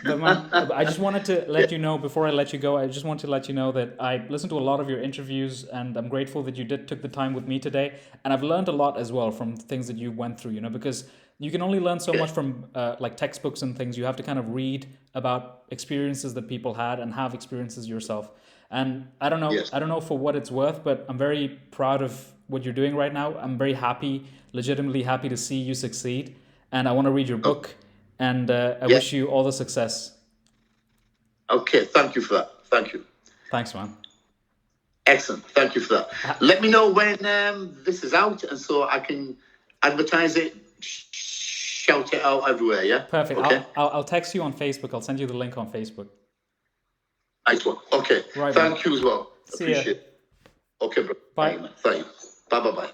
But man, I just wanted to let you know, before I let you go, I just want to let you know that I listened to a lot of your interviews, and I'm grateful that you took the time with me today. And I've learned a lot as well from things that you went through, because you can only learn so much from like textbooks and things. You have to kind of read about experiences that people had and have experiences yourself. And I don't know for what it's worth, but I'm very proud of what you're doing right now. I'm very happy, legitimately happy to see you succeed. And I want to read your book. And I wish you all the success. Okay, thank you for that. Thank you. Thanks, man. Excellent. Thank you for that. Let me know when this is out, and so I can advertise it, shout it out everywhere, yeah? Perfect. Okay. I'll text you on Facebook. I'll send you the link on Facebook. Nice one. Okay. Right, Thank you as well. See Appreciate ya. it. Okay, bro. Bye. Thank you. Bye-bye-bye.